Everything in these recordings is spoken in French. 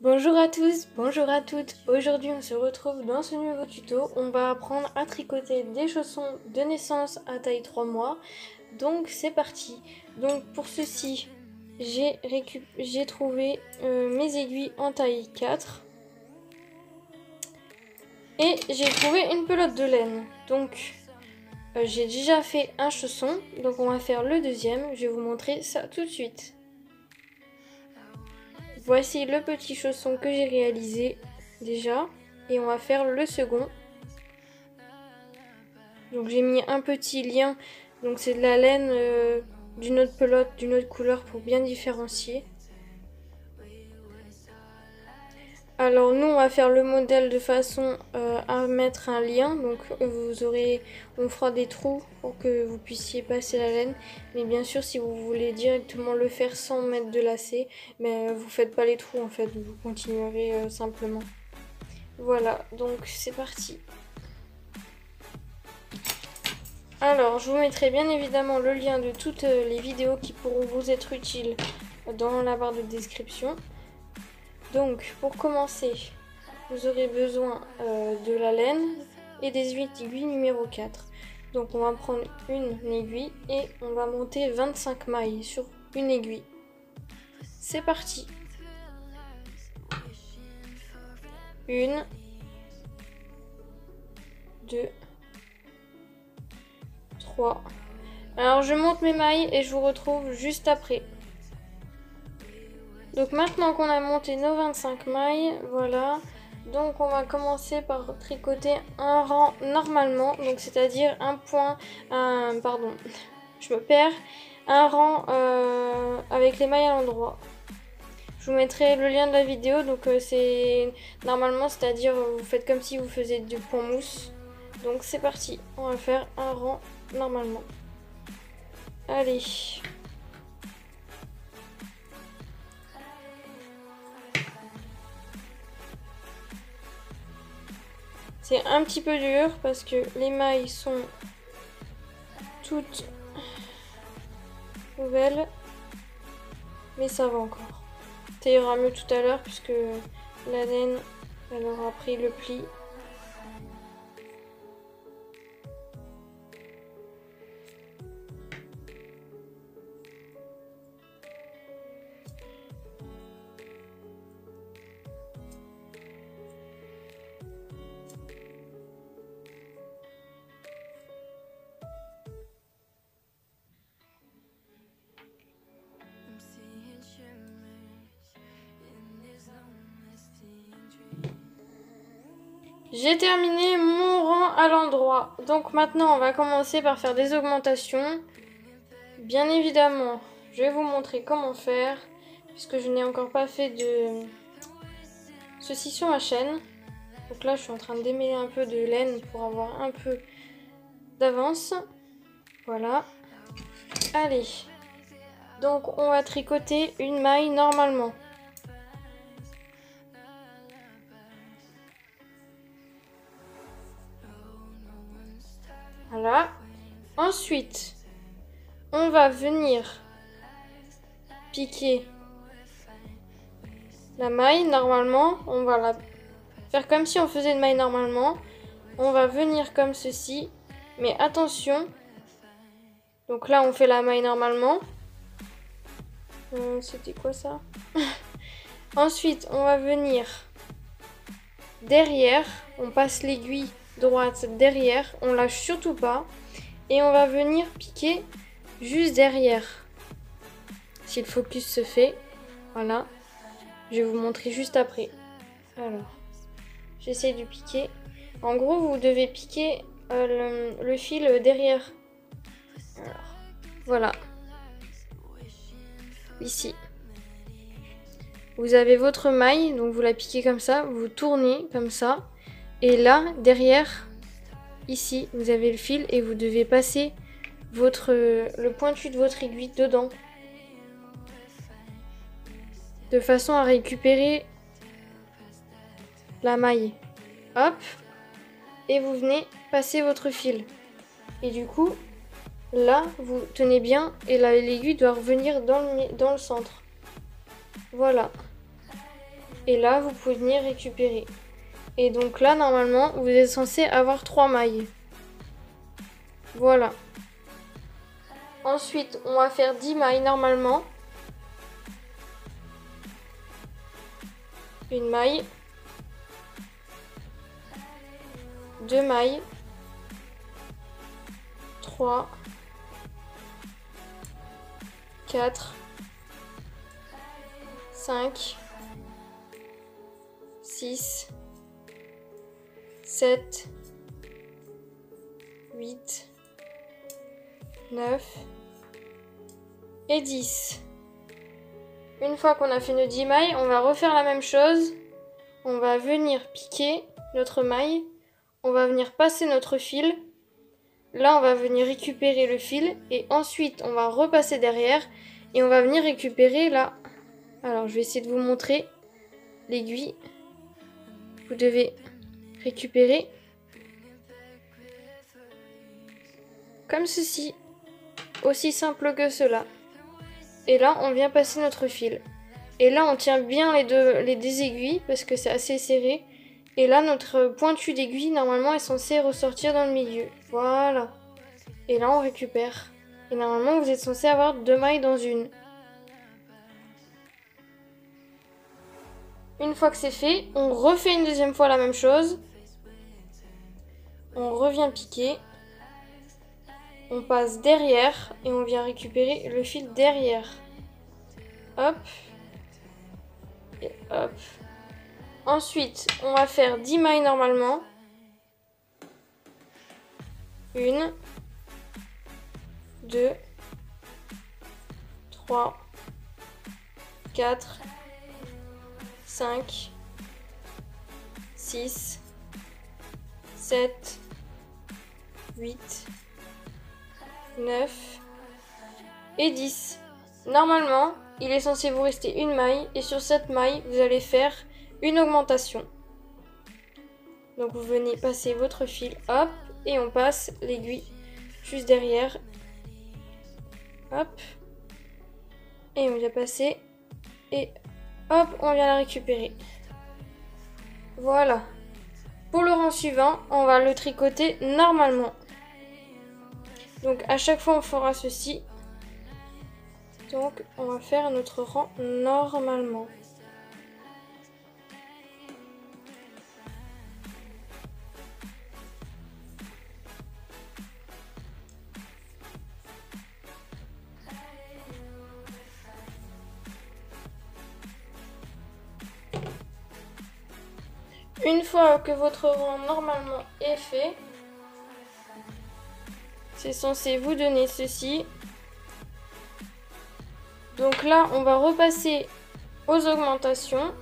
Bonjour à tous, bonjour à toutes. Aujourd'hui on se retrouve dans ce nouveau tuto. On va apprendre à tricoter des chaussons de naissance à taille 3 mois. Donc c'est parti. Donc pour ceci, j'ai trouvé mes aiguilles en taille 4. Et j'ai trouvé une pelote de laine. Donc j'ai déjà fait un chausson. Donc on va faire le deuxième. Je vais vous montrer ça tout de suite. Voici le petit chausson que j'ai réalisé déjà et on va faire le second. Donc j'ai mis un petit lien, donc c'est de la laine d'une autre pelote, d'une autre couleur pour bien différencier. Alors nous on va faire le modèle de façon à mettre un lien, donc on fera des trous pour que vous puissiez passer la laine, mais bien sûr si vous voulez directement le faire sans mettre de lacet, mais vous faites pas les trous en fait, vous continuerez simplement. Voilà, donc c'est parti. Alors je vous mettrai bien évidemment le lien de toutes les vidéos qui pourront vous être utiles dans la barre de description. Donc pour commencer, vous aurez besoin de la laine et des aiguilles numéro 4. Donc on va prendre une aiguille et on va monter 25 mailles sur une aiguille. C'est parti. 1, 2, 3. Alors je monte mes mailles et je vous retrouve juste après. Donc maintenant qu'on a monté nos 25 mailles, voilà. Donc on va commencer par tricoter un rang normalement, donc c'est-à-dire un rang avec les mailles à l'endroit. Je vous mettrai le lien de la vidéo, donc c'est normalement, c'est-à-dire vous faites comme si vous faisiez du point mousse. Donc c'est parti, on va faire un rang normalement. Allez. C'est un petit peu dur parce que les mailles sont toutes nouvelles, mais ça va encore. Ça ira mieux tout à l'heure puisque la laine, elle aura pris le pli. J'ai terminé mon rang à l'endroit. Donc maintenant, on va commencer par faire des augmentations. Bien évidemment, je vais vous montrer comment faire, puisque je n'ai encore pas fait de saucisson à chaîne. Donc là, je suis en train de démêler un peu de laine pour avoir un peu d'avance. Voilà. Allez. Donc, on va tricoter une maille normalement. Voilà. Ensuite, on va venir piquer la maille normalement. On va la faire comme si on faisait une maille normalement. On va venir comme ceci. Mais attention. Donc là, on fait la maille normalement. C'était quoi ça? Ensuite, on va venir derrière. On passe l'aiguille droite derrière. On lâche surtout pas. Et on va venir piquer juste derrière. Si le focus se fait. Voilà. Je vais vous montrer juste après. Alors, j'essaie de piquer. En gros, vous devez piquer le fil derrière. Alors, voilà. Ici. Vous avez votre maille, donc vous la piquez comme ça, vous tournez comme ça. Et là, derrière, ici, vous avez le fil et vous devez passer le pointu de votre aiguille dedans. De façon à récupérer la maille. Hop. Et vous venez passer votre fil. Et du coup, là, vous tenez bien et l'aiguille doit revenir dans le centre. Voilà. Et là, vous pouvez venir récupérer. Et donc là, normalement, vous êtes censé avoir 3 mailles. Voilà. Ensuite, on va faire 10 mailles normalement. Une maille. 2 mailles. 3. 4. 5. 6. 7. 8. 9 et 10. Une fois qu'on a fait nos 10 mailles, on va refaire la même chose. On va venir piquer notre maille. On va venir passer notre fil. Là, on va venir récupérer le fil. Et ensuite, on va repasser derrière. Et on va venir récupérer là. Alors, je vais essayer de vous montrer l'aiguille. Vous devez récupérer comme ceci. Aussi simple que cela. Et là, on vient passer notre fil. Et là, on tient bien les deux aiguilles parce que c'est assez serré. Et là, notre pointu d'aiguille, normalement, est censé ressortir dans le milieu. Voilà. Et là, on récupère. Et normalement, vous êtes censé avoir 2 mailles dans une. Une fois que c'est fait, on refait une deuxième fois la même chose. On revient piquer. On passe derrière et on vient récupérer le fil derrière. Hop. Et hop. Ensuite, on va faire 10 mailles normalement. 1, 2, 3, 4, 5, 6, 7, 8, 9 et 10. Normalement, il est censé vous rester une maille et sur cette maille, vous allez faire une augmentation. Donc vous venez passer votre fil, hop, et on passe l'aiguille juste derrière. Hop. Et on vient passer et hop, on vient la récupérer. Voilà. Pour le rang suivant, on va le tricoter normalement. Donc à chaque fois on fera ceci. Donc on va faire notre rang normalement. Une fois que votre rang normalement est fait, c'est censé vous donner ceci. Donc là, on va repasser aux augmentations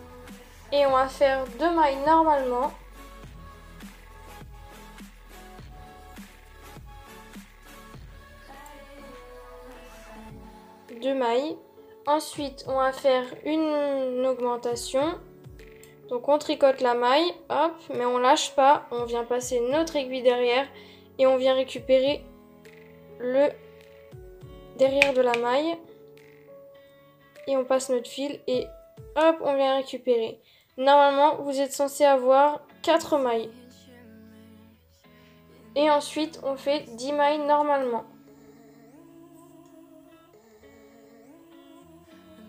et on va faire 2 mailles normalement. Deux mailles. Ensuite, on va faire une augmentation. Donc on tricote la maille, hop, mais on lâche pas. On vient passer notre aiguille derrière et on vient récupérer le derrière de la maille. Et on passe notre fil et hop, on vient récupérer. Normalement, vous êtes censé avoir 4 mailles. Et ensuite, on fait 10 mailles normalement.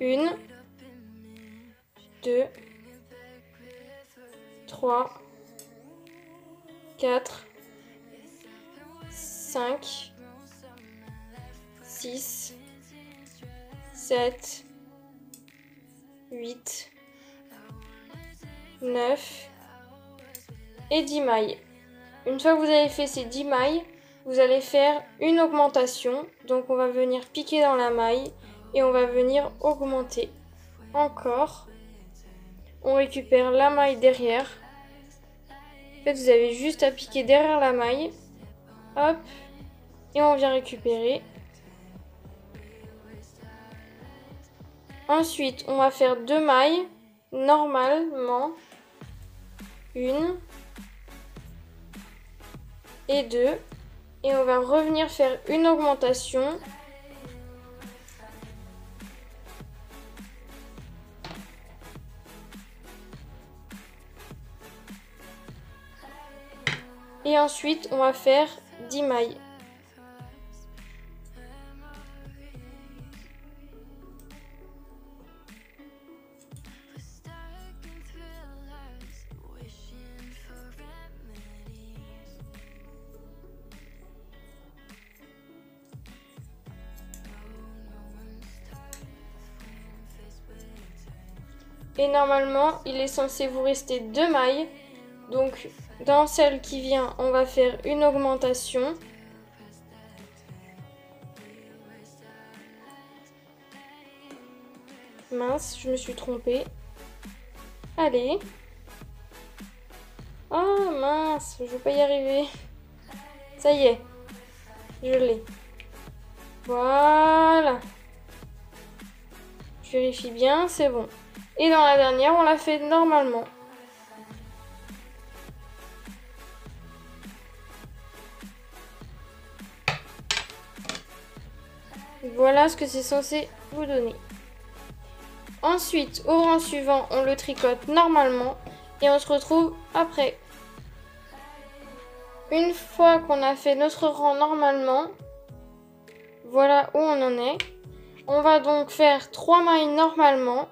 1, 2, 3, 4, 5, 6, 7, 8, 9 et 10 mailles. Une fois que vous avez fait ces 10 mailles, vous allez faire une augmentation. Donc on va venir piquer dans la maille et on va venir augmenter. Encore. On récupère la maille derrière. En fait, vous avez juste à piquer derrière la maille. Hop. Et on vient récupérer. Ensuite, on va faire 2 mailles, normalement, 1 et 2. Et on va revenir faire une augmentation. Et ensuite, on va faire 10 mailles. Et normalement, il est censé vous rester 2 mailles. Donc, dans celle qui vient, on va faire une augmentation. Mince, je me suis trompée. Allez. Oh mince, je vais pas y arriver. Ça y est, je l'ai. Voilà. Je vérifie bien, c'est bon. Et dans la dernière, on l'a fait normalement. Voilà ce que c'est censé vous donner. Ensuite, au rang suivant, on le tricote normalement et on se retrouve après. Une fois qu'on a fait notre rang normalement, voilà où on en est. On va donc faire 3 mailles normalement.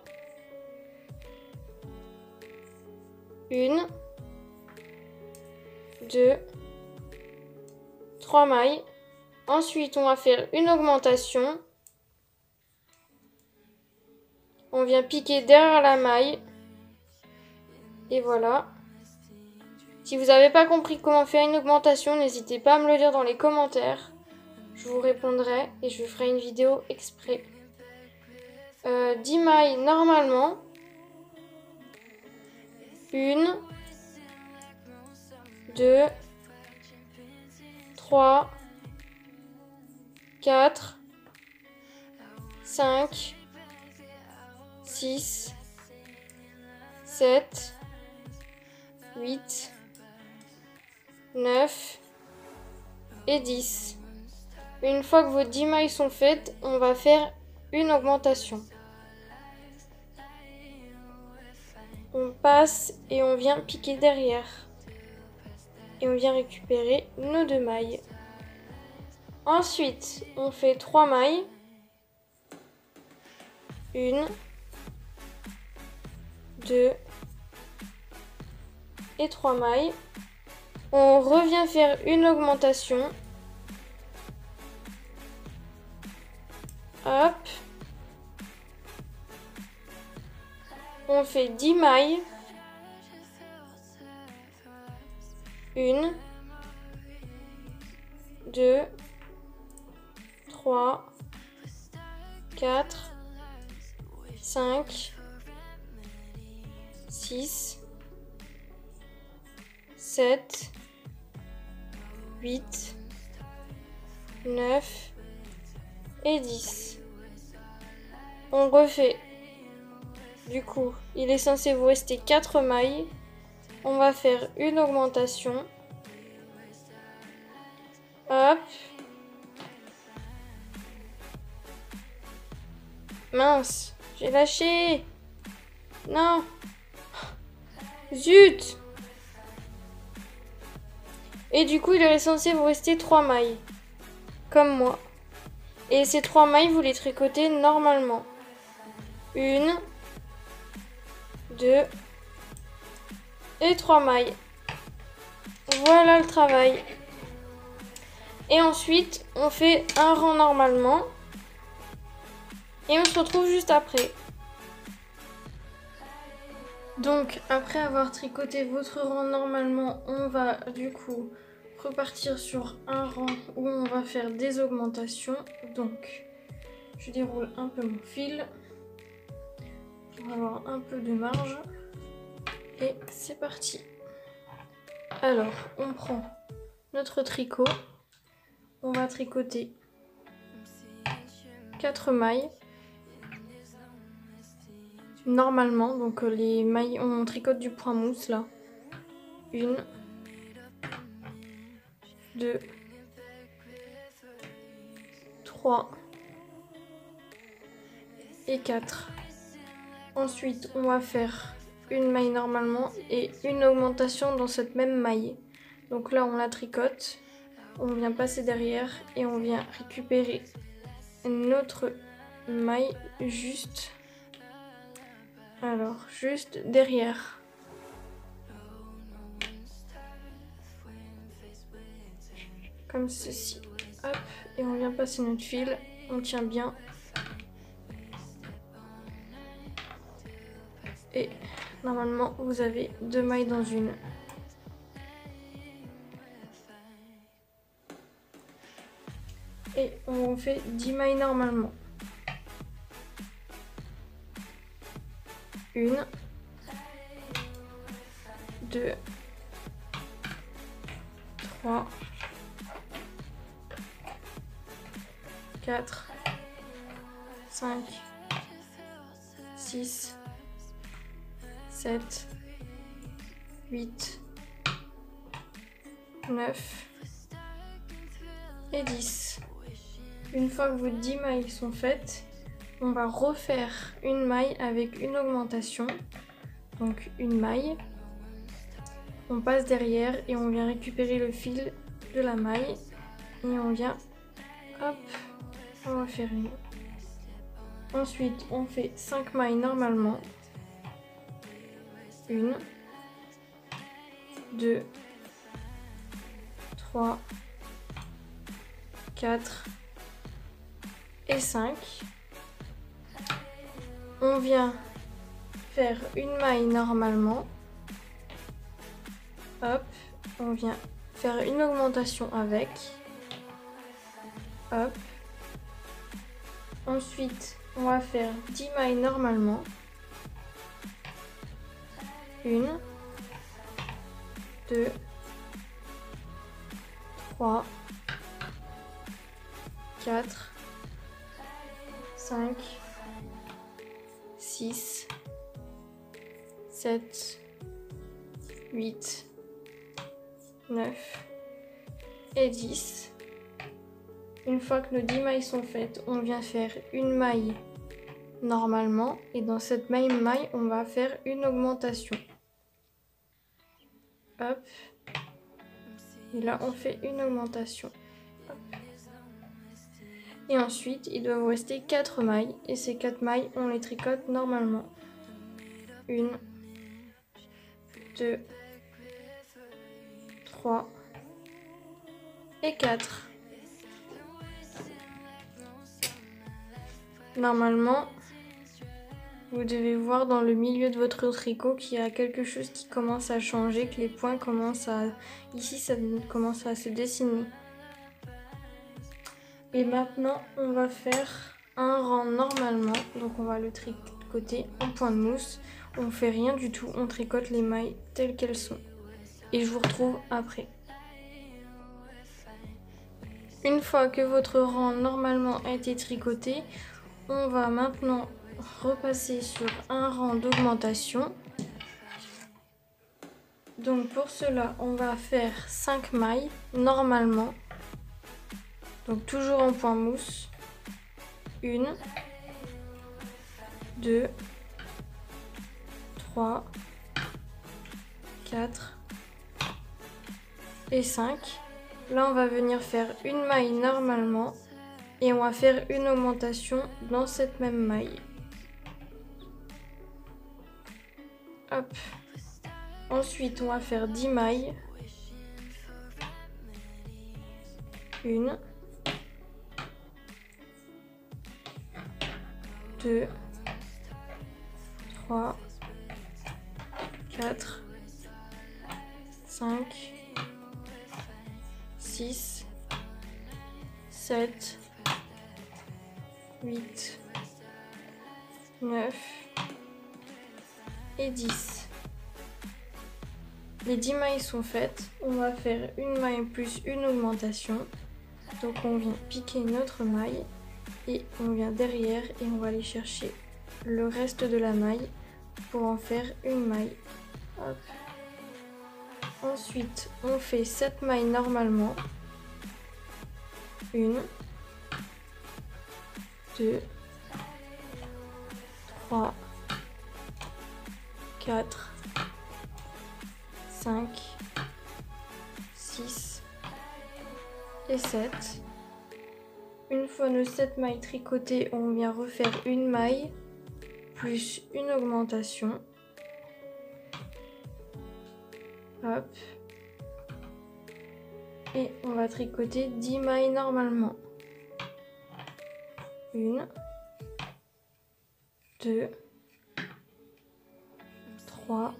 1, 2, 3 mailles. Ensuite, on va faire une augmentation. On vient piquer derrière la maille. Et voilà. Si vous n'avez pas compris comment faire une augmentation, n'hésitez pas à me le dire dans les commentaires. Je vous répondrai et je ferai une vidéo exprès. 10 mailles normalement. 1, 2, 3, 4, 5, 6, 7, 8, 9 et 10. Une fois que vos 10 mailles sont faites, on va faire une augmentation. On passe et on vient piquer derrière. Et on vient récupérer nos 2 mailles. Ensuite, on fait 3 mailles. 1, 2 et 3 mailles. On revient faire une augmentation. Hop. On fait 10 mailles. 1, 2, 3, 4, 5, 6, 7, 8, 9 et 10. On refait. Du coup, il est censé vous rester 4 mailles. On va faire une augmentation. Hop. Mince, j'ai lâché. Non. Zut. Et du coup, il est censé vous rester 3 mailles. Comme moi. Et ces 3 mailles, vous les tricotez normalement. 1, 2 et 3 mailles. Voilà le travail. Et ensuite, on fait un rang normalement. Et on se retrouve juste après. Donc, après avoir tricoté votre rang normalement, on va du coup repartir sur un rang où on va faire des augmentations. Donc, je déroule un peu mon fil pour avoir un peu de marge. Et c'est parti. Alors, on prend notre tricot. On va tricoter 4 mailles. Normalement, donc les mailles, on tricote du point mousse là. 1, 2, 3 et 4. Ensuite, on va faire une maille normalement et une augmentation dans cette même maille. Donc là on la tricote, on vient passer derrière et on vient récupérer notre maille juste derrière. Comme ceci. Hop, et on vient passer notre fil, on tient bien. Et normalement vous avez 2 mailles dans une. Et on fait 10 mailles normalement. 1, 2, 3, 4, 5, 6, 7, 8, 9 et 10. Une fois que vos 10 mailles sont faites, on va refaire une maille avec une augmentation. Donc une maille. On passe derrière et on vient récupérer le fil de la maille. Et on vient, hop, on va faire une. Ensuite, on fait 5 mailles normalement. 1, 2, 3, 4 et 5. On vient faire une maille normalement. Hop, on vient faire une augmentation avec. Hop. Ensuite, on va faire 10 mailles normalement. 1, 2, 3, 4, 5, 6, 7, 8, 9 et 10. Une fois que nos 10 mailles sont faites, on vient faire une maille normalement et dans cette même maille, on va faire une augmentation. Hop. Et là, on fait une augmentation. Hop. Et ensuite, il doit vous rester 4 mailles et ces 4 mailles, on les tricote normalement. 1, 2, 3 et 4. Normalement, vous devez voir dans le milieu de votre tricot qu'il y a quelque chose qui commence à changer, que les points commencent à... Ici, ça commence à se dessiner. Et maintenant, on va faire un rang normalement. Donc on va le tricoter en point de mousse. On ne fait rien du tout, on tricote les mailles telles qu'elles sont. Et je vous retrouve après. Une fois que votre rang normalement a été tricoté, on va maintenant repasser sur un rang d'augmentation. Donc pour cela, on va faire 5 mailles normalement. Donc toujours en point mousse. 1, 2, 3, 4 et 5. Là, on va venir faire une maille normalement et on va faire une augmentation dans cette même maille. Hop. Ensuite, on va faire 10 mailles. 1, 2, 3, 4, 5, 6, 7, 8, 9 et 10. Les 10 mailles sont faites. On va faire une maille plus une augmentation. Donc on vient piquer notre maille et on vient derrière et on va aller chercher le reste de la maille pour en faire une maille. Hop. Ensuite, on fait 7 mailles normalement. 1, 2, 3, 4, 5, 6 et 7. Une fois nos 7 mailles tricotées, on vient refaire une maille plus une augmentation. Hop. Et on va tricoter 10 mailles normalement. 1, 2, 3,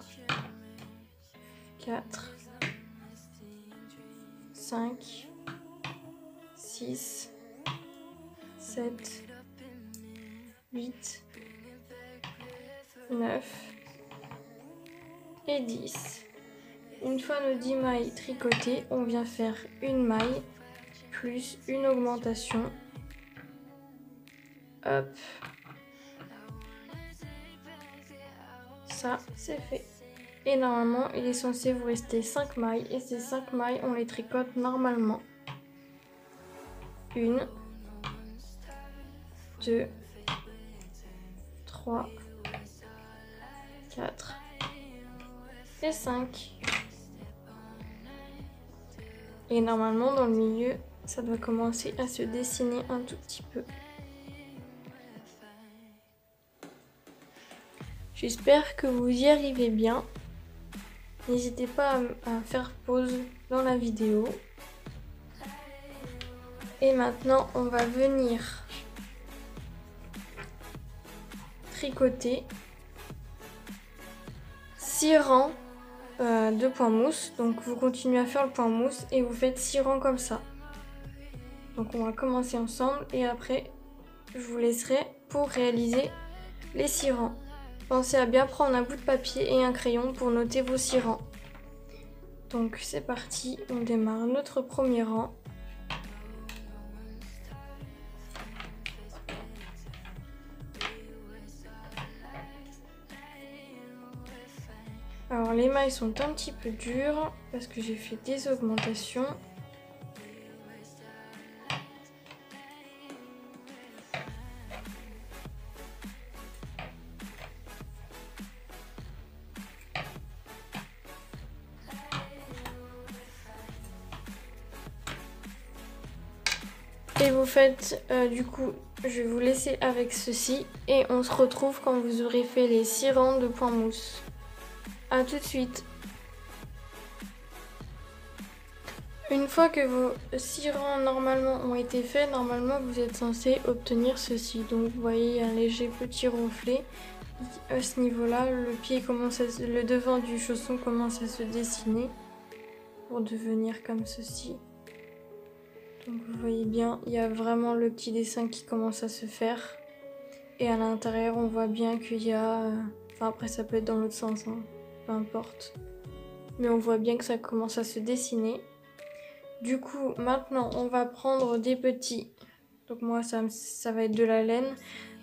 4, 5, 6, 7, 8, 9 et 10. Une fois nos 10 mailles tricotées, on vient faire une maille plus une augmentation. Hop. Ça, c'est fait. Et normalement, il est censé vous rester 5 mailles. Et ces 5 mailles, on les tricote normalement. 1, 2, 3, 4 et 5. Et normalement, dans le milieu, ça doit commencer à se dessiner un tout petit peu. J'espère que vous y arrivez bien. N'hésitez pas à faire pause dans la vidéo. Et maintenant, on va venir tricoter 6 rangs de point mousse. Donc vous continuez à faire le point mousse et vous faites 6 rangs comme ça. Donc on va commencer ensemble et après je vous laisserai pour réaliser les 6 rangs. Pensez à bien prendre un bout de papier et un crayon pour noter vos 6 rangs. Donc c'est parti, on démarre notre premier rang. Alors les mailles sont un petit peu dures parce que j'ai fait des augmentations. Et vous faites, du coup, je vais vous laisser avec ceci et on se retrouve quand vous aurez fait les 6 rangs de point mousse. A tout de suite. Une fois que vos 6 rangs normalement ont été faits, normalement vous êtes censé obtenir ceci. Donc vous voyez un léger petit reflet. À ce niveau-là, le devant du chausson commence à se dessiner pour devenir comme ceci. Donc vous voyez bien, il y a vraiment le petit dessin qui commence à se faire. Et à l'intérieur, on voit bien qu'il y a... Enfin après ça peut être dans l'autre sens, hein, peu importe. Mais on voit bien que ça commence à se dessiner. Du coup, maintenant, on va prendre des petits. Donc moi, ça va être de la laine.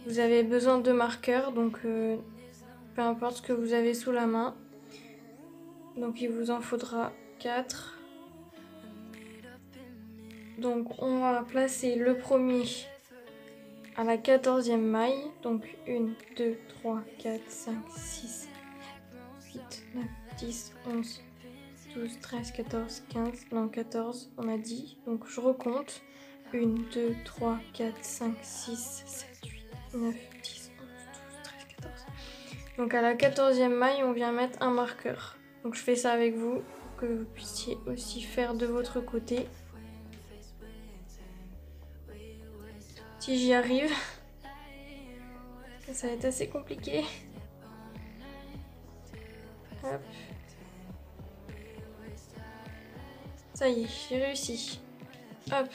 Vous avez besoin de marqueurs, donc peu importe ce que vous avez sous la main. Donc il vous en faudra 4. Donc on va placer le premier à la 14e maille. Donc 1, 2, 3, 4, 5, 6, 8, 9, 10, 11, 12, 13, 14, 15. Non, 14, on a dit. Donc je recompte. 1, 2, 3, 4, 5, 6, 7, 8, 9, 10, 11, 12, 13, 14. Donc à la 14e maille, on vient mettre un marqueur. Donc je fais ça avec vous pour que vous puissiez aussi faire de votre côté. Si j'y arrive, ça va être assez compliqué. Hop. Ça y est, j'ai réussi. Hop.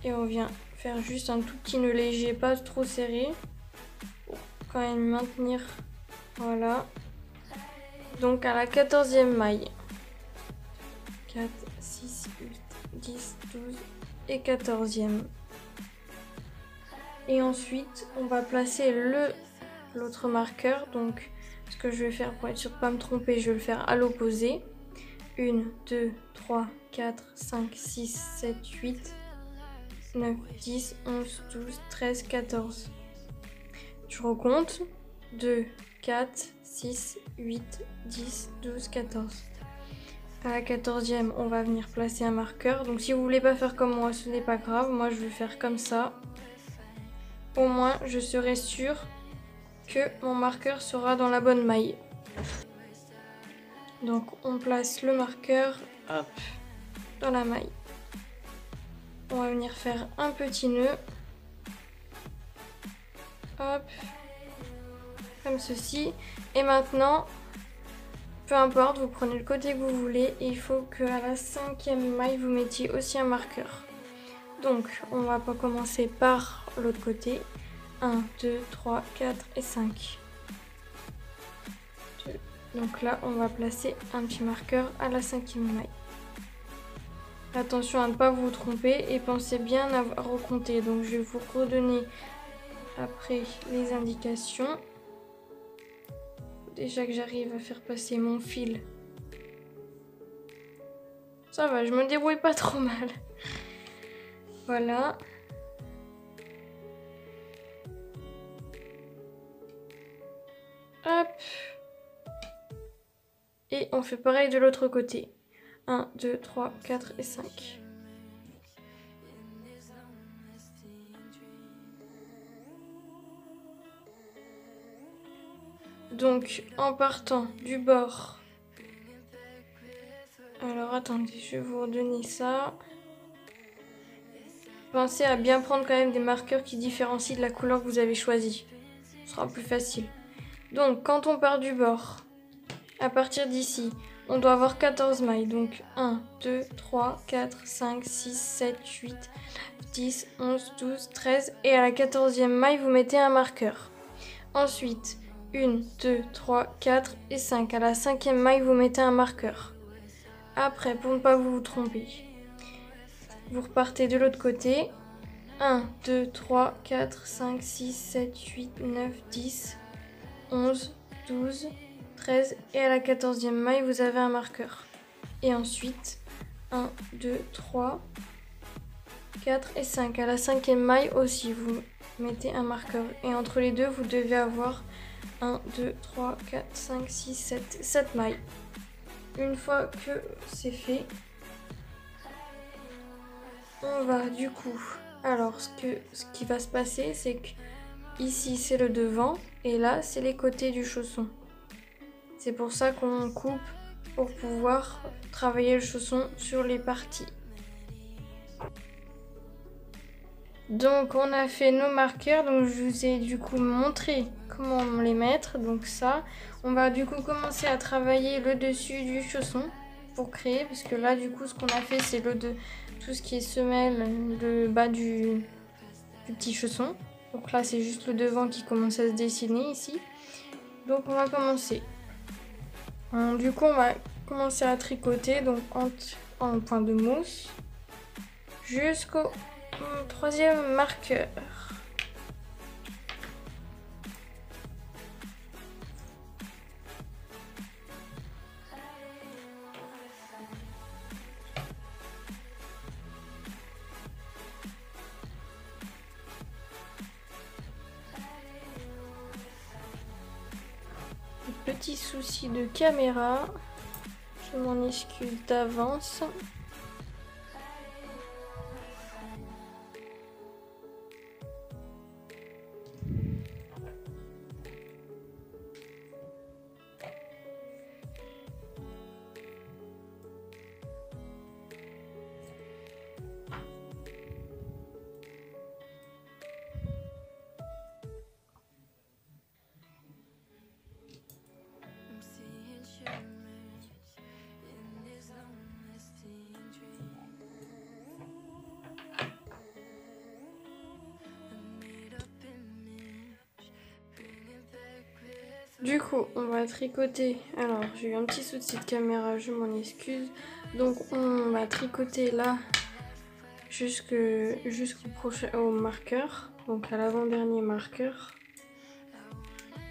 Et on vient faire juste un tout petit nœud léger, pas trop serré. Pour quand même maintenir. Voilà. Donc à la 14e maille. 4, 6, 8, 10, 12 et 14e. Et ensuite, on va placer l'autre marqueur. Donc, ce que je vais faire pour être sûr de ne pas me tromper, je vais le faire à l'opposé. 1, 2, 3, 4, 5, 6, 7, 8, 9, 10, 11, 12, 13, 14. Je recompte. 2, 4, 6, 8, 10, 12, 14. À la 14e, on va venir placer un marqueur. Donc si vous voulez pas faire comme moi, ce n'est pas grave. Moi, je vais faire comme ça. Au moins, je serai sûre que mon marqueur sera dans la bonne maille. Donc on place le marqueur, hop, dans la maille. On va venir faire un petit nœud. Hop, comme ceci. Et maintenant, peu importe, vous prenez le côté que vous voulez. Et il faut qu'à la 5e maille, vous mettiez aussi un marqueur. Donc, on va pas commencer par l'autre côté. 1, 2, 3, 4 et 5. Donc là, on va placer un petit marqueur à la 5e maille. Attention à ne pas vous tromper et pensez bien à recompter. Donc je vais vous redonner après les indications. Déjà que j'arrive à faire passer mon fil. Ça va, je me débrouille pas trop mal. Voilà. Hop. Et on fait pareil de l'autre côté. 1, 2, 3, 4 et 5. Donc, en partant du bord... Alors, attendez, je vais vous redonner ça. Pensez à bien prendre quand même des marqueurs qui différencient de la couleur que vous avez choisie. Ce sera plus facile. Donc, quand on part du bord, à partir d'ici, on doit avoir 14 mailles. Donc, 1, 2, 3, 4, 5, 6, 7, 8, 10, 11, 12, 13. Et à la 14e maille, vous mettez un marqueur. Ensuite, 1, 2, 3, 4 et 5. À la 5e maille, vous mettez un marqueur. Après, pour ne pas vous tromper, vous repartez de l'autre côté. 1, 2, 3, 4, 5, 6, 7, 8, 9, 10, 11, 12, 13. Et à la 14e maille, vous avez un marqueur. Et ensuite, 1, 2, 3, 4 et 5. À la 5e maille aussi, vous mettez un marqueur. Et entre les deux, vous devez avoir 1, 2, 3, 4, 5, 6, 7. 7 mailles. Une fois que c'est fait, on va du coup... Alors, ce qui va se passer, c'est que ici, c'est le devant et là, c'est les côtés du chausson. C'est pour ça qu'on coupe pour pouvoir travailler le chausson sur les parties. Donc, on a fait nos marqueurs. Donc, je vous ai du coup montré comment les mettre. Donc ça, on va du coup commencer à travailler le dessus du chausson pour créer. Parce que là, du coup, ce qu'on a fait, c'est tout ce qui est semelle, le bas du petit chausson. Donc là, c'est juste le devant qui commence à se dessiner ici. Donc on va commencer. Du coup, on va commencer à tricoter donc en point de mousse jusqu'au 3e marqueur. Petit souci de caméra, je m'en excuse d'avance. Du coup, on va tricoter. Alors, j'ai eu un petit souci de caméra, je m'en excuse. Donc, on va tricoter là au marqueur. Donc, à l'avant-dernier marqueur.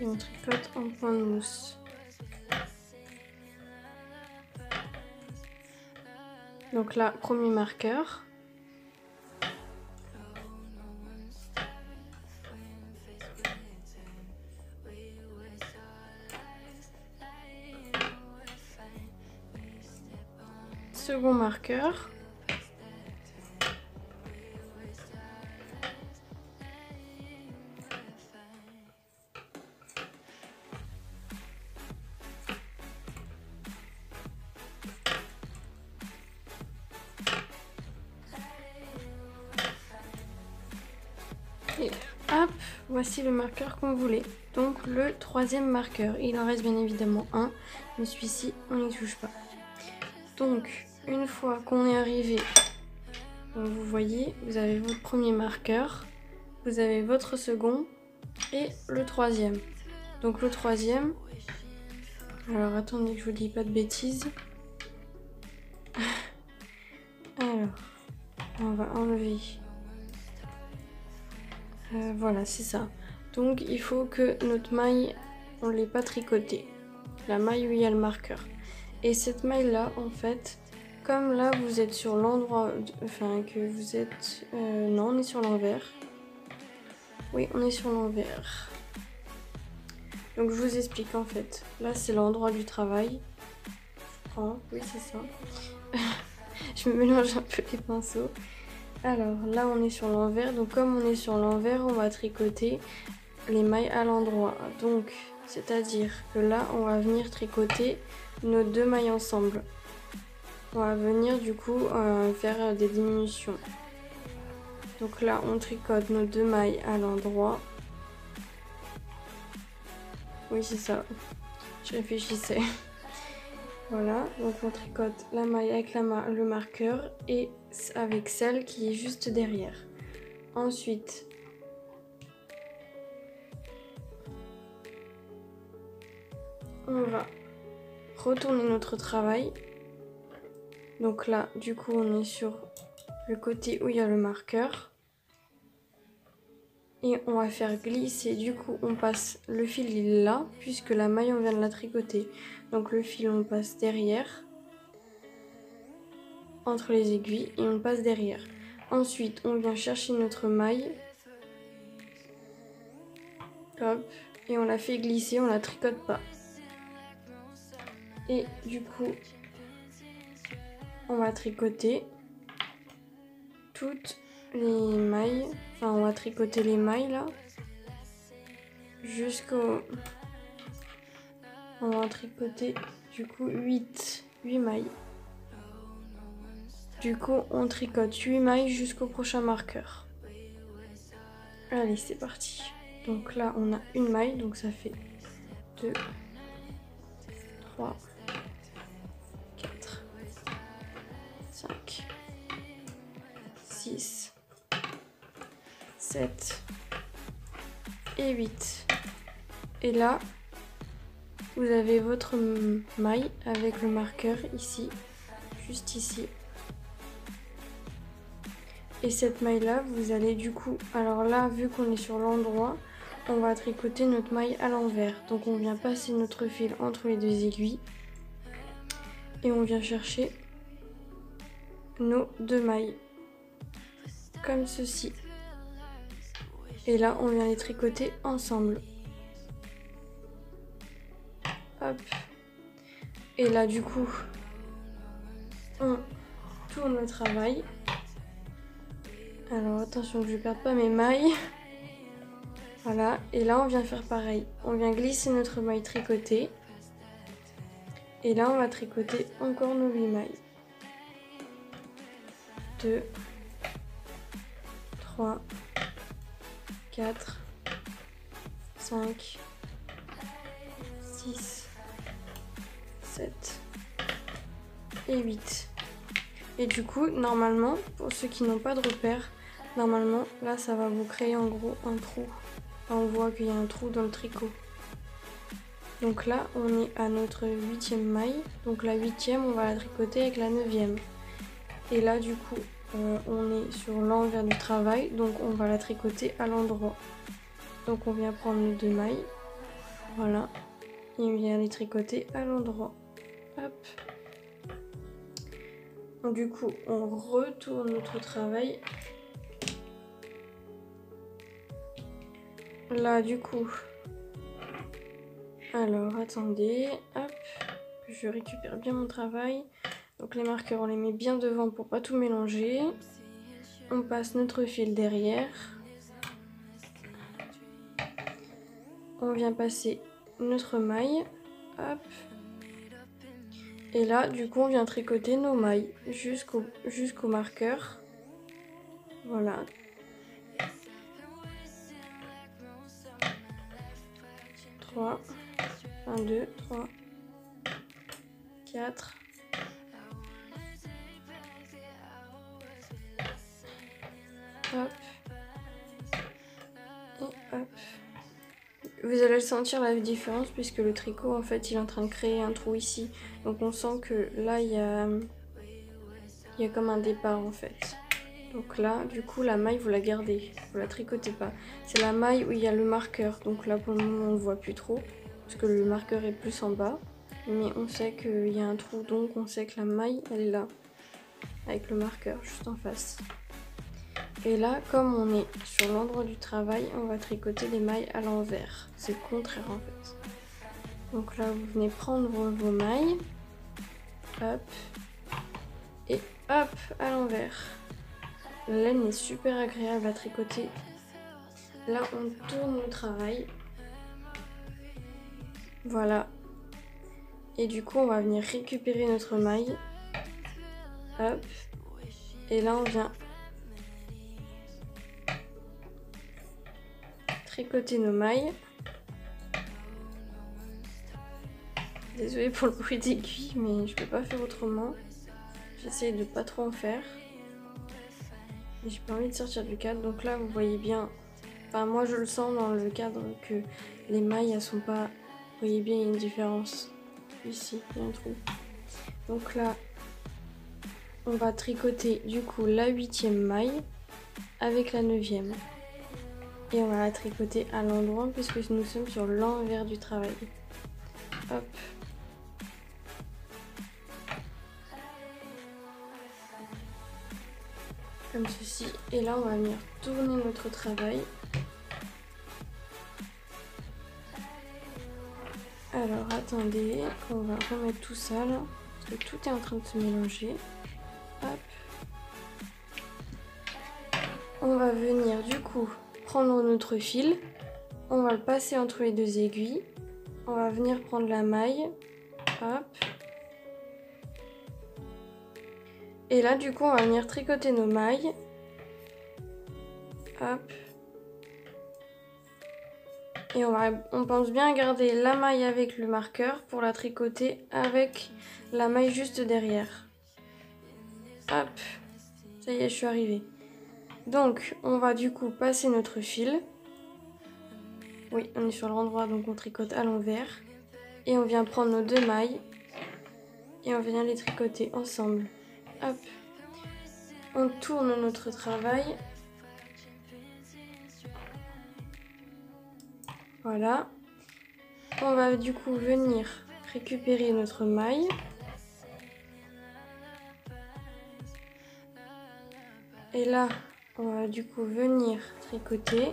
Et on tricote en point de mousse. Donc là, premier marqueur. second marqueur. Et hop, voici le marqueur qu'on voulait. Donc le troisième marqueur. Il en reste bien évidemment un, mais celui-ci, on n'y touche pas. Donc, une fois qu'on est arrivé, donc vous voyez, vous avez votre premier marqueur, vous avez votre second et le troisième. Donc le troisième, alors attendez que je vous dis pas de bêtises. Alors, on va enlever. Voilà, c'est ça. Donc il faut que notre maille, on ne l'ait pas tricotée. La maille où il y a le marqueur. Et cette maille là, en fait, comme là vous êtes sur l'endroit, enfin que vous êtes... non, on est sur l'envers. Oui, on est sur l'envers. Donc je vous explique en fait. Là c'est l'endroit du travail. Oui, c'est ça. Je me mélange un peu les pinceaux. Alors là on est sur l'envers. Donc comme on est sur l'envers, on va tricoter les mailles à l'endroit. Donc c'est-à-dire que là on va venir tricoter nos deux mailles ensemble. On va venir du coup faire des diminutions. Donc là on tricote nos deux mailles à l'endroit. Oui, c'est ça. Je réfléchissais. Voilà, donc on tricote la maille avec le marqueur et avec celle qui est juste derrière. Ensuite, on va retourner notre travail. Donc là, du coup, on est sur le côté où il y a le marqueur. Et on va faire glisser, du coup, on passe le fil, il est là, puisque la maille, on vient de la tricoter. Donc le fil, on le passe derrière, entre les aiguilles, et on passe derrière. Ensuite, on vient chercher notre maille. Hop, et on la fait glisser, on la tricote pas. Et du coup, on va tricoter toutes les mailles. Enfin, on va tricoter les mailles là, jusqu'au... On va en tricoter du coup 8 mailles. Du coup, on tricote 8 mailles jusqu'au prochain marqueur. Allez, c'est parti. Donc là, on a une maille, donc ça fait 2, 3, 4, 5, 6, 7 et 8. Et là, vous avez votre maille avec le marqueur ici, juste ici. Et cette maille là, vous allez du coup, alors là, vu qu'on est sur l'endroit, on va tricoter notre maille à l'envers. Donc on vient passer notre fil entre les deux aiguilles et on vient chercher nos deux mailles, comme ceci. Et là, on vient les tricoter ensemble. Hop. Et là, du coup, on tourne le travail. Alors attention que je ne perde pas mes mailles. Voilà, et là on vient faire pareil. On vient glisser notre maille tricotée. Et là on va tricoter encore nos 8 mailles. 2, 3, 4, 5, 6, 7 et 8. Et du coup, normalement, pour ceux qui n'ont pas de repère, normalement, là, ça va vous créer en gros un trou. Là, on voit qu'il y a un trou dans le tricot. Donc là, on est à notre 8e maille. Donc la 8e, on va la tricoter avec la 9e. Et là, du coup, on est sur l'envers du travail. Donc on va la tricoter à l'endroit. Donc on vient prendre les deux mailles. Voilà. Et on vient les tricoter à l'endroit. Hop. Donc, du coup, on retourne notre travail. Là, du coup, alors attendez, hop, je récupère bien mon travail. Donc les marqueurs, on les met bien devant pour pas tout mélanger. On passe notre fil derrière. On vient passer notre maille. Hop. Et là, du coup, on vient tricoter nos mailles jusqu'au marqueur. Voilà. Trois. 1, 2, 3, 4. Hop. Et hop. Vous allez le sentir la différence puisque le tricot en fait il est en train de créer un trou ici. Donc on sent que là il y a comme un départ en fait. Donc là du coup la maille vous la gardez, vous la tricotez pas. C'est la maille où il y a le marqueur. Donc là pour le moment on ne voit plus trop parce que le marqueur est plus en bas. Mais on sait qu'il y a un trou donc on sait que la maille elle est là. Avec le marqueur juste en face. Et là, comme on est sur l'endroit du travail, on va tricoter les mailles à l'envers. C'est le contraire en fait. Donc là, vous venez prendre vos mailles. Hop. Et hop, à l'envers. La laine est super agréable à tricoter. Là, on tourne le travail. Voilà. Et du coup, on va venir récupérer notre maille. Hop. Et là, on vient tricoter nos mailles. Désolée pour le bruit d'aiguille, mais je peux pas faire autrement. J'essaye de pas trop en faire. Mais j'ai pas envie de sortir du cadre. Donc là, vous voyez bien. Enfin, moi, je le sens dans le cadre que les mailles, elles sont pas. Vous voyez bien, il y a une différence. Ici, il y a un trou. Donc là, on va tricoter du coup la 8e maille avec la 9e. Et on va la tricoter à l'endroit puisque nous sommes sur l'envers du travail. Hop. Comme ceci. Et là, on va venir tourner notre travail. Alors, attendez, on va remettre tout ça là. Parce que tout est en train de se mélanger. Hop. On va venir du coup prendre notre fil. On va le passer entre les deux aiguilles. On va venir prendre la maille. Hop. Et là, du coup, on va venir tricoter nos mailles. Hop. Et on pense bien garder la maille avec le marqueur pour la tricoter avec la maille juste derrière. Hop. Ça y est, je suis arrivée. Donc, on va du coup passer notre fil. Oui, on est sur l'endroit, donc on tricote à l'envers. Et on vient prendre nos deux mailles. Et on vient les tricoter ensemble. Hop. On tourne notre travail. Voilà. On va du coup venir récupérer notre maille. Et là, on va du coup venir tricoter.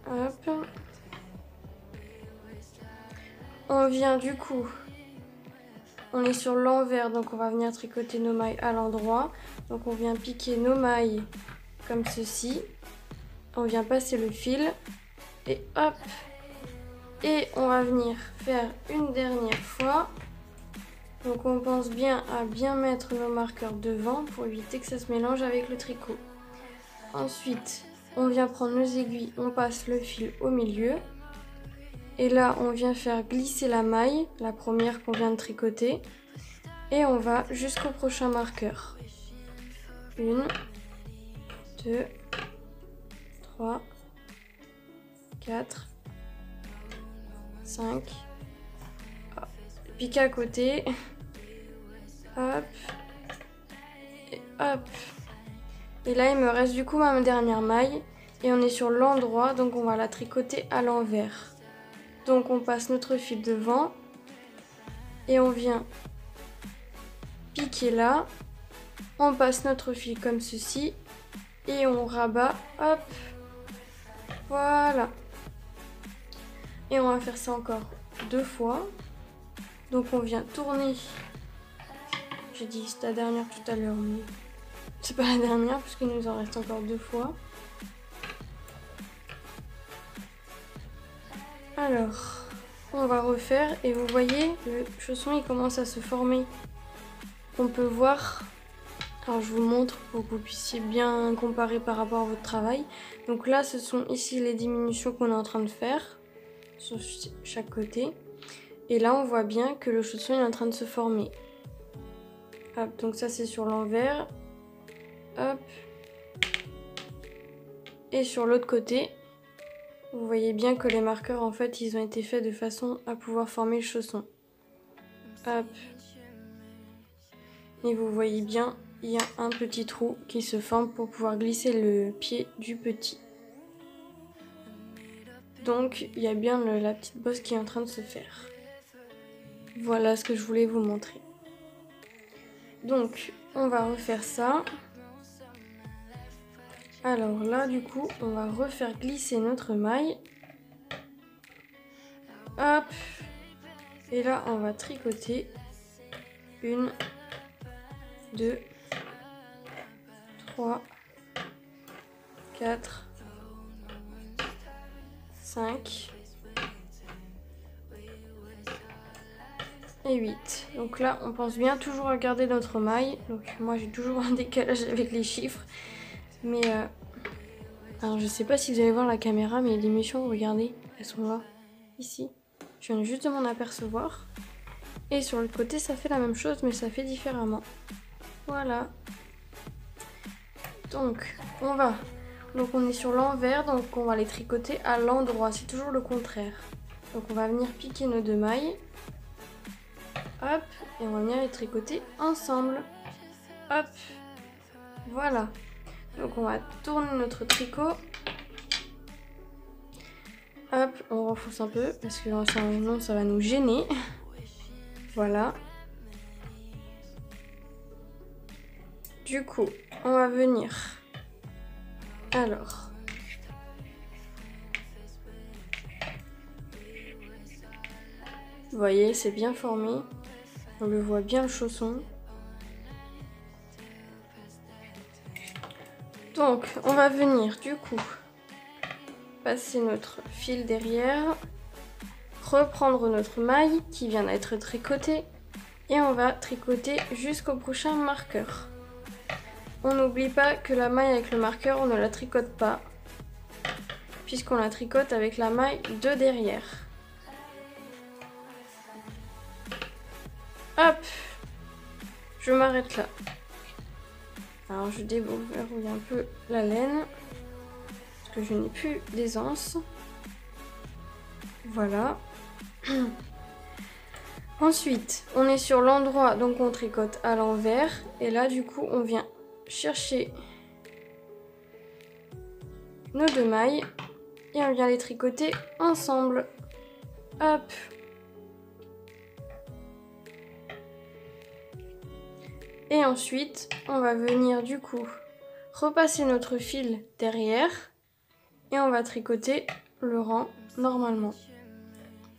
Hop. On vient du coup, on est sur l'envers, donc on va venir tricoter nos mailles à l'endroit. Donc on vient piquer nos mailles comme ceci. On vient passer le fil et hop. Et on va venir faire une dernière fois. Donc on pense bien à bien mettre nos marqueurs devant pour éviter que ça se mélange avec le tricot. Ensuite, on vient prendre nos aiguilles, on passe le fil au milieu. Et là, on vient faire glisser la maille, la première qu'on vient de tricoter. Et on va jusqu'au prochain marqueur. 1, 2, 3, 4, 5. Piquer à côté. Hop. Et hop. Et là, il me reste du coup ma dernière maille. Et on est sur l'endroit, donc on va la tricoter à l'envers. Donc on passe notre fil devant. Et on vient piquer là. On passe notre fil comme ceci. Et on rabat, hop, voilà. Et on va faire ça encore 2 fois. Donc on vient tourner. J'ai dit c'était la dernière tout à l'heure, mais c'est pas la dernière puisqu'il nous en reste encore 2 fois. Alors, on va refaire et vous voyez, le chausson il commence à se former. On peut voir, alors je vous montre pour que vous puissiez bien comparer par rapport à votre travail. Donc là, ce sont ici les diminutions qu'on est en train de faire sur chaque côté. Et là, on voit bien que le chausson est en train de se former. Hop, donc ça c'est sur l'envers. Hop. Et sur l'autre côté, vous voyez bien que les marqueurs, en fait, ils ont été faits de façon à pouvoir former le chausson. Hop. Et vous voyez bien, il y a un petit trou qui se forme pour pouvoir glisser le pied du petit. Donc, il y a bien la petite bosse qui est en train de se faire. Voilà ce que je voulais vous montrer. Donc, on va refaire ça. Alors là, du coup, on va refaire glisser notre maille. Hop. Et là, on va tricoter. 1, 2, 3, 4, 5 et 8. Donc là, on pense bien toujours à garder notre maille. Donc moi, j'ai toujours un décalage avec les chiffres. Mais alors, je sais pas si vous allez voir la caméra, mais les méchants, regardez, elles sont là, ici. Je viens juste de m'en apercevoir. Et sur le côté, ça fait la même chose, mais ça fait différemment. Voilà. Donc, on est sur l'envers, donc on va les tricoter à l'endroit. C'est toujours le contraire. Donc, on va venir piquer nos 2 mailles. Hop, et on va venir les tricoter ensemble. Hop, voilà. Donc on va tourner notre tricot. Hop, on renforce un peu parce que sinon ça va nous gêner. Voilà. Du coup, on va venir. Alors. Vous voyez, c'est bien formé. On le voit bien le chausson. Donc, on va venir du coup passer notre fil derrière, reprendre notre maille qui vient d'être tricotée et on va tricoter jusqu'au prochain marqueur. On n'oublie pas que la maille avec le marqueur, on ne la tricote pas puisqu'on la tricote avec la maille de derrière. Hop, je m'arrête là. Alors je déverrouille un peu la laine parce que je n'ai plus d'aisance. Voilà. Ensuite, on est sur l'endroit, donc on tricote à l'envers. Et là, du coup, on vient chercher nos 2 mailles et on vient les tricoter ensemble. Hop. Et ensuite, on va venir du coup repasser notre fil derrière et on va tricoter le rang normalement,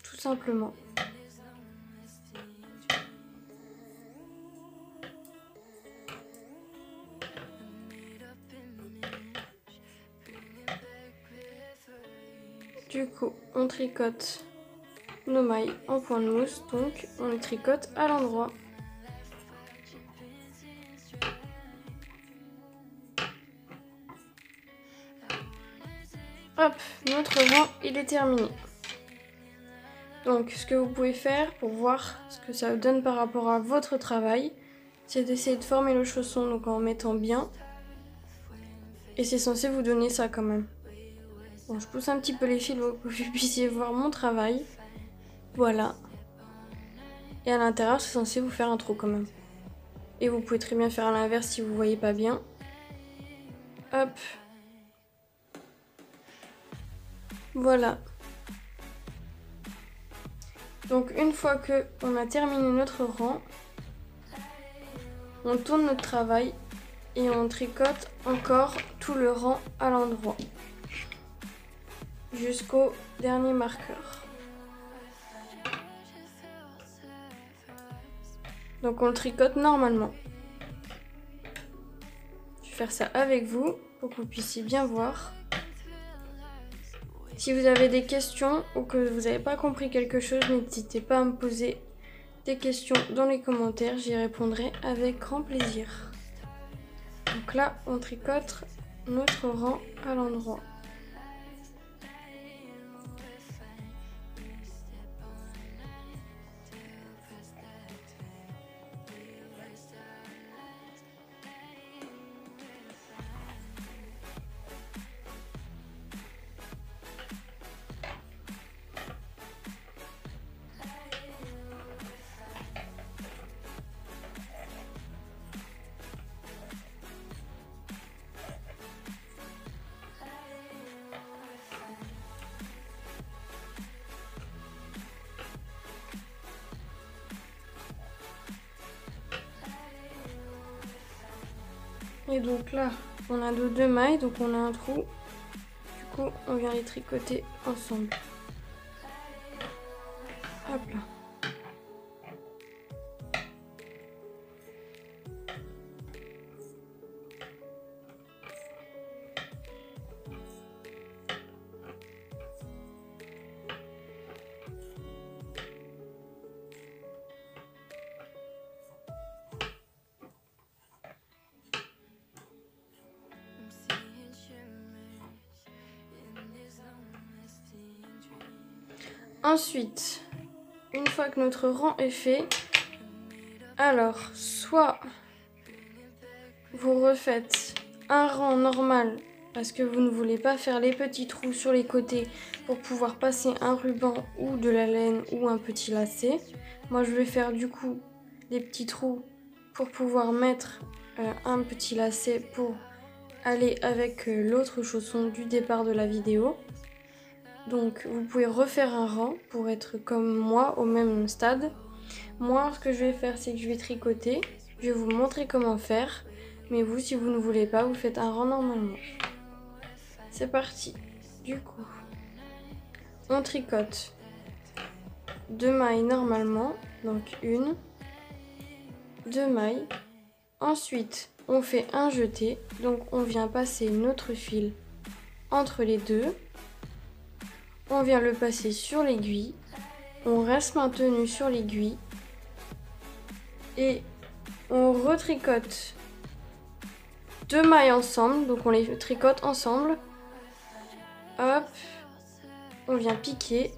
tout simplement. Du coup, on tricote nos mailles en point de mousse, donc on les tricote à l'endroit. Hop, notre rang, il est terminé. Donc, ce que vous pouvez faire pour voir ce que ça donne par rapport à votre travail, c'est d'essayer de former le chausson donc en mettant bien. Et c'est censé vous donner ça quand même. Bon, je pousse un petit peu les fils pour que vous puissiez voir mon travail. Voilà. Et à l'intérieur, c'est censé vous faire un trou quand même. Et vous pouvez très bien faire à l'inverse si vous voyez pas bien. Hop. Voilà. Donc une fois que on a terminé notre rang, on tourne notre travail et on tricote encore tout le rang à l'endroit jusqu'au dernier marqueur. Donc on le tricote normalement. Je vais faire ça avec vous pour que vous puissiez bien voir. Si vous avez des questions ou que vous n'avez pas compris quelque chose, n'hésitez pas à me poser des questions dans les commentaires, j'y répondrai avec grand plaisir. Donc là, on tricote notre rang à l'endroit. Et donc là, on a nos 2 mailles, donc on a un trou. Du coup, on vient les tricoter ensemble. Hop là. Ensuite, une fois que notre rang est fait, alors soit vous refaites un rang normal parce que vous ne voulez pas faire les petits trous sur les côtés pour pouvoir passer un ruban ou de la laine ou un petit lacet. Moi je vais faire du coup des petits trous pour pouvoir mettre un petit lacet pour aller avec l'autre chausson du départ de la vidéo. Donc vous pouvez refaire un rang pour être comme moi au même stade. Moi ce que je vais faire c'est que je vais tricoter. Je vais vous montrer comment faire. Mais vous si vous ne voulez pas vous faites un rang normalement. C'est parti. Du coup on tricote 2 mailles normalement. Donc 1, 2 mailles. Ensuite on fait un jeté. Donc on vient passer notre fil entre les deux. On vient le passer sur l'aiguille, on reste maintenu sur l'aiguille et on retricote 2 mailles ensemble, donc on les tricote ensemble. Hop, on vient piquer,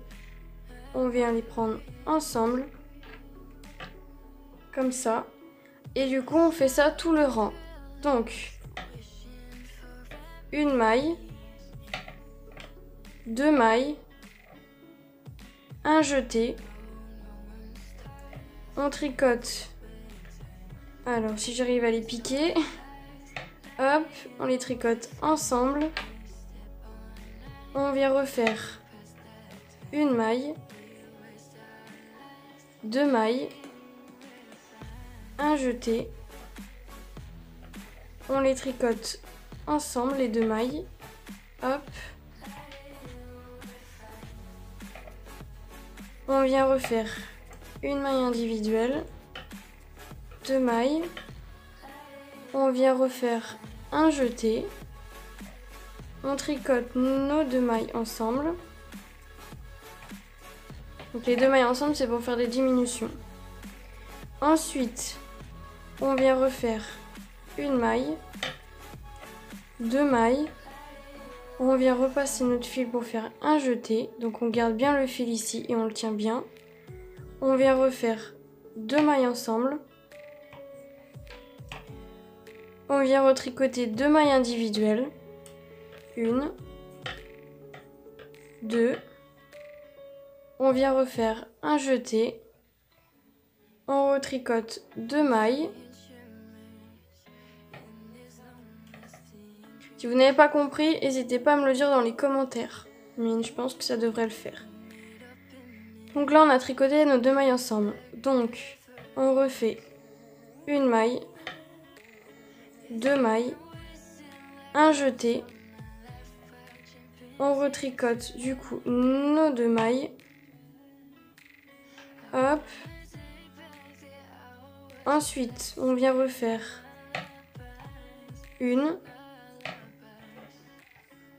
on vient les prendre ensemble, comme ça. Et du coup on fait ça tout le rang. Donc, 1 maille, 2 mailles, un jeté, on tricote. Alors si j'arrive à les piquer, hop, on les tricote ensemble, on vient refaire 1 maille, 2 mailles, un jeté, on les tricote ensemble les 2 mailles, hop. On vient refaire 1 maille individuelle, 2 mailles, on vient refaire un jeté, on tricote nos 2 mailles ensemble. Donc les 2 mailles ensemble c'est pour faire des diminutions. Ensuite, on vient refaire 1 maille, 2 mailles, on vient repasser notre fil pour faire un jeté, donc on garde bien le fil ici et on le tient bien. On vient refaire 2 mailles ensemble. On vient retricoter 2 mailles individuelles. 1, 2. On vient refaire un jeté. On retricote 2 mailles. Si vous n'avez pas compris, n'hésitez pas à me le dire dans les commentaires. Mais je pense que ça devrait le faire. Donc là, on a tricoté nos 2 mailles ensemble. Donc, on refait 1 maille, 2 mailles, un jeté. On retricote du coup nos 2 mailles. Hop. Ensuite, on vient refaire 1,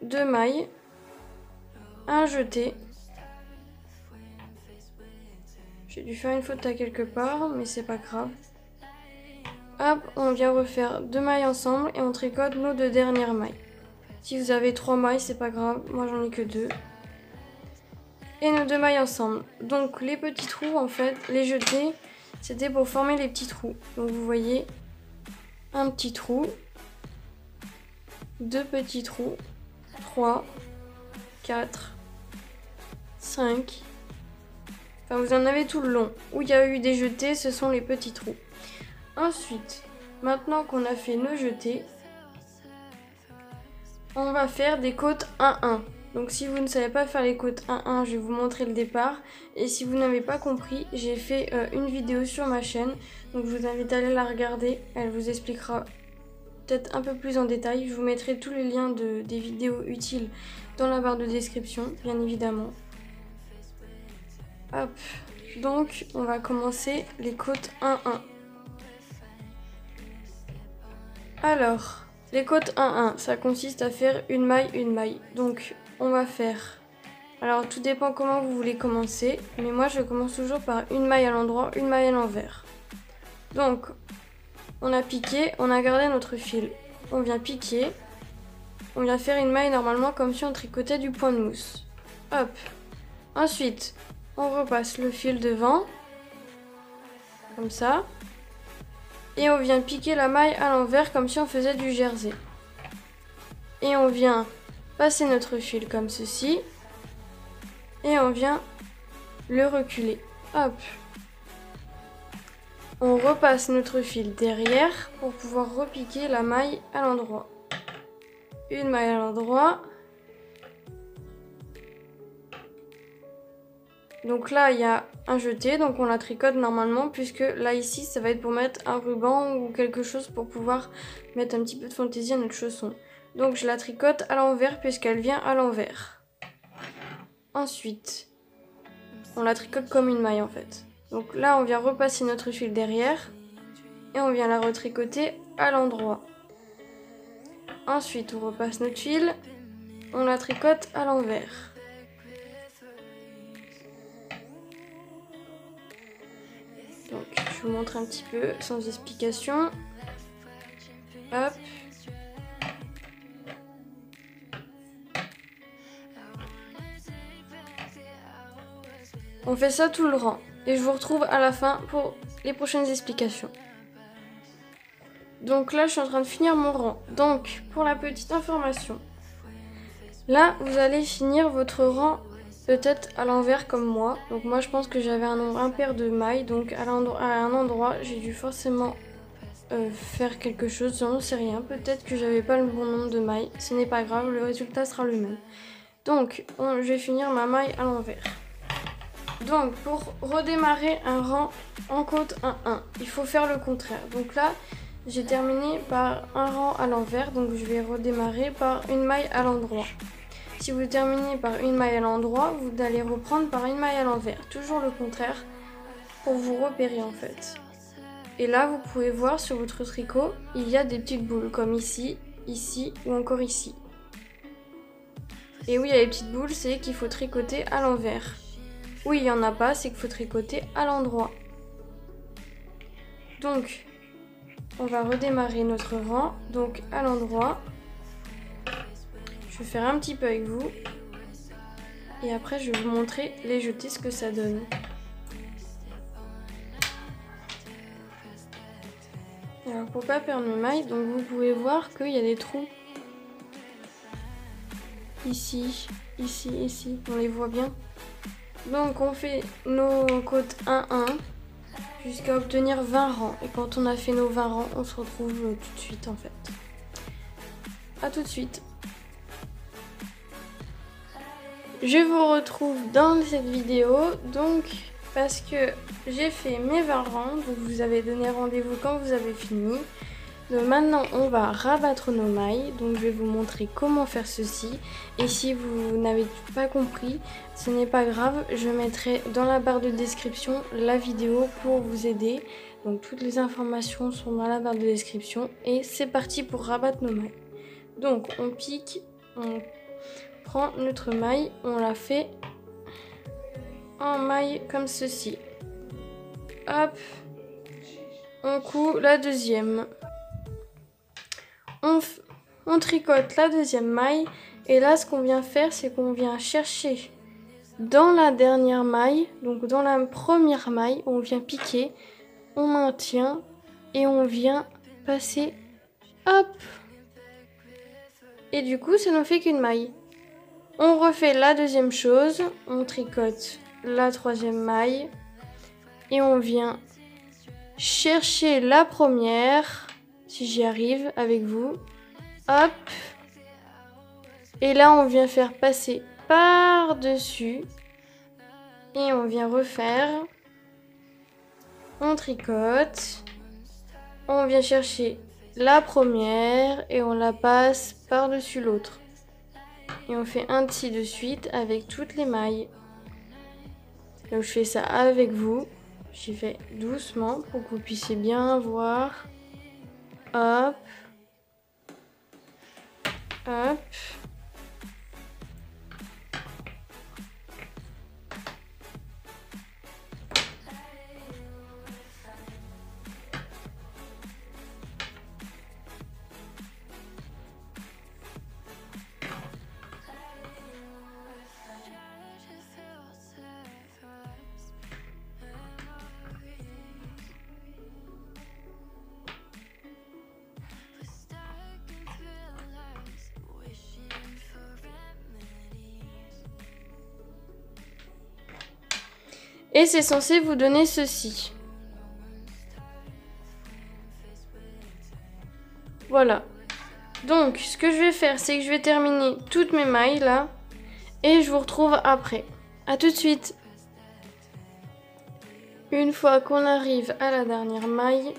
2 mailles, un jeté. J'ai dû faire une faute à quelque part, mais c'est pas grave. Hop, on vient refaire 2 mailles ensemble et on tricote nos 2 dernières mailles. Si vous avez 3 mailles, c'est pas grave, moi j'en ai que 2. Et nos 2 mailles ensemble. Donc les petits trous, en fait, les jetés, c'était pour former les petits trous. Donc vous voyez, un petit trou, 2 petits trous, 3, 4, 5. Enfin, vous en avez tout le long. Où il y a eu des jetés, ce sont les petits trous. Ensuite, maintenant qu'on a fait nos jetés, on va faire des côtes 1-1. Donc si vous ne savez pas faire les côtes 1-1, je vais vous montrer le départ. Et si vous n'avez pas compris, j'ai fait une vidéo sur ma chaîne. Donc je vous invite à aller la regarder. Elle vous expliquera peut-être un peu plus en détail. Je vous mettrai tous les liens des vidéos utiles dans la barre de description, bien évidemment. Hop, donc on va commencer les côtes 1-1. Alors, les côtes 1-1, ça consiste à faire une maille. Donc, on va faire... Alors, tout dépend comment vous voulez commencer, mais moi, je commence toujours par une maille à l'endroit, une maille à l'envers. Donc, on a piqué, on a gardé notre fil. On vient piquer, on vient faire une maille normalement comme si on tricotait du point de mousse. Hop. Ensuite, on repasse le fil devant, comme ça. Et on vient piquer la maille à l'envers comme si on faisait du jersey. Et on vient passer notre fil comme ceci. Et on vient le reculer. Hop. On repasse notre fil derrière pour pouvoir repiquer la maille à l'endroit. Une maille à l'endroit. Donc là, il y a un jeté, donc on la tricote normalement, puisque là, ici, ça va être pour mettre un ruban ou quelque chose pour pouvoir mettre un petit peu de fantaisie à notre chausson. Donc je la tricote à l'envers, puisqu'elle vient à l'envers. Ensuite, on la tricote comme une maille en fait. Donc là, on vient repasser notre fil derrière, et on vient la retricoter à l'endroit. Ensuite, on repasse notre fil, on la tricote à l'envers. Donc, je vous montre un petit peu sans explication. Hop. On fait ça tout le rang. Et je vous retrouve à la fin pour les prochaines explications. Donc là, je suis en train de finir mon rang. Donc, pour la petite information. Là, vous allez finir votre rang peut-être à l'envers comme moi. Donc moi je pense que j'avais un nombre impair de mailles. Donc à un endroit j'ai dû forcément faire quelque chose. J'en sais rien. Peut-être que j'avais pas le bon nombre de mailles. Ce n'est pas grave, le résultat sera le même. Donc je vais finir ma maille à l'envers. Donc pour redémarrer un rang en côte 1-1, il faut faire le contraire. Donc là j'ai terminé par un rang à l'envers. Donc je vais redémarrer par une maille à l'endroit. Si vous terminez par une maille à l'endroit, vous allez reprendre par une maille à l'envers. Toujours le contraire pour vous repérer en fait. Et là, vous pouvez voir sur votre tricot, il y a des petites boules comme ici, ici ou encore ici. Et oui, il y a les petites boules, c'est qu'il faut tricoter à l'envers. Oui, il n'y en a pas, c'est qu'il faut tricoter à l'endroit. Donc, on va redémarrer notre rang, donc à l'endroit. Je vais faire un petit peu avec vous. Et après, je vais vous montrer les jetés, ce que ça donne. Alors, pour pas perdre mes mailles, donc vous pouvez voir qu'il y a des trous. Ici, ici, ici. On les voit bien. Donc, on fait nos côtes 1-1 jusqu'à obtenir 20 rangs. Et quand on a fait nos 20 rangs, on se retrouve tout de suite en fait. A tout de suite. Je vous retrouve dans cette vidéo, donc parce que j'ai fait mes 20 rangs, donc vous avez donné rendez-vous quand vous avez fini. Donc maintenant on va rabattre nos mailles, donc je vais vous montrer comment faire ceci. Et si vous n'avez pas compris, ce n'est pas grave, je mettrai dans la barre de description la vidéo pour vous aider. Donc toutes les informations sont dans la barre de description et c'est parti pour rabattre nos mailles. Donc on pique, on prend notre maille, on la fait en maille comme ceci. Hop, on coud la deuxième. On tricote la deuxième maille et là ce qu'on vient faire c'est qu'on vient chercher dans la dernière maille, donc dans la première maille, on vient piquer, on maintient et on vient passer, hop, et du coup ça ne fait qu'une maille. On refait la deuxième chose, on tricote la troisième maille et on vient chercher la première, si j'y arrive avec vous, hop, et là on vient faire passer par-dessus et on vient refaire, on tricote, on vient chercher la première et on la passe par-dessus l'autre. Et on fait ainsi de suite avec toutes les mailles. Donc je fais ça avec vous. J'y vais doucement pour que vous puissiez bien voir. Hop. Hop. Et c'est censé vous donner ceci. Voilà. Donc, ce que je vais faire, c'est que je vais terminer toutes mes mailles là. Et je vous retrouve après. A tout de suite. Une fois qu'on arrive à la dernière maille,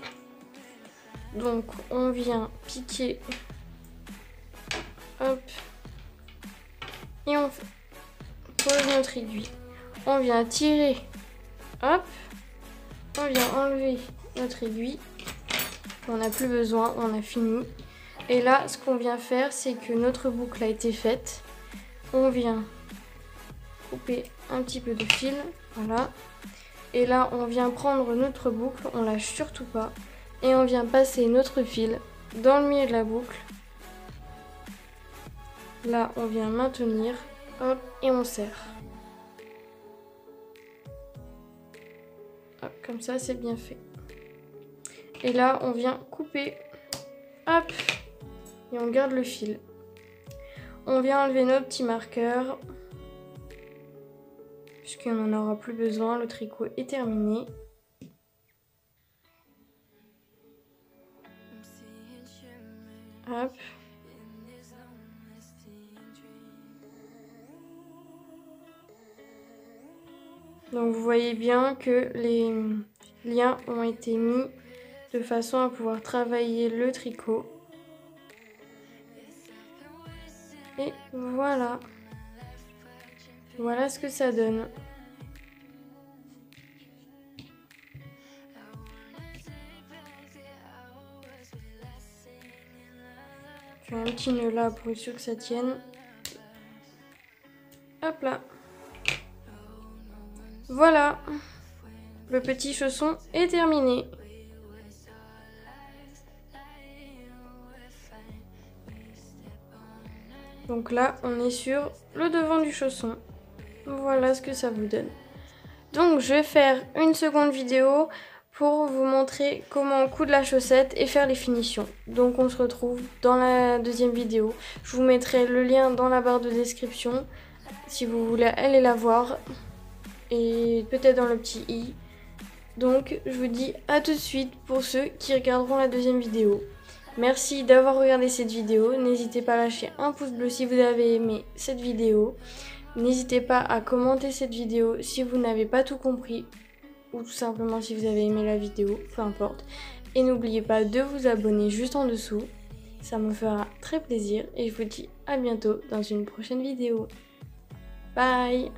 donc on vient piquer. Hop. Et on pose notre aiguille. On vient tirer. Hop, on vient enlever notre aiguille, on n'a plus besoin, on a fini. Et là, ce qu'on vient faire, c'est que notre boucle a été faite. On vient couper un petit peu de fil, voilà. Et là, on vient prendre notre boucle, on lâche surtout pas. Et on vient passer notre fil dans le milieu de la boucle. Là, on vient maintenir, hop, et on serre. Hop, comme ça, c'est bien fait. Et là, on vient couper. Hop. Et on garde le fil. On vient enlever nos petits marqueurs. Puisqu'on n'en aura plus besoin. Le tricot est terminé. Hop. Donc vous voyez bien que les liens ont été mis de façon à pouvoir travailler le tricot. Et voilà. Voilà ce que ça donne. Je fais un petit nœud là pour être sûr que ça tienne. Hop là. Voilà, le petit chausson est terminé. Donc là, on est sur le devant du chausson. Voilà ce que ça vous donne. Donc je vais faire une seconde vidéo pour vous montrer comment on coud la chaussette et faire les finitions. Donc on se retrouve dans la deuxième vidéo. Je vous mettrai le lien dans la barre de description si vous voulez aller la voir. Et peut-être dans le petit i. Donc je vous dis à tout de suite pour ceux qui regarderont la deuxième vidéo. Merci d'avoir regardé cette vidéo. N'hésitez pas à lâcher un pouce bleu si vous avez aimé cette vidéo. N'hésitez pas à commenter cette vidéo si vous n'avez pas tout compris. Ou tout simplement si vous avez aimé la vidéo, peu importe. Et n'oubliez pas de vous abonner juste en dessous. Ça me fera très plaisir et je vous dis à bientôt dans une prochaine vidéo. Bye!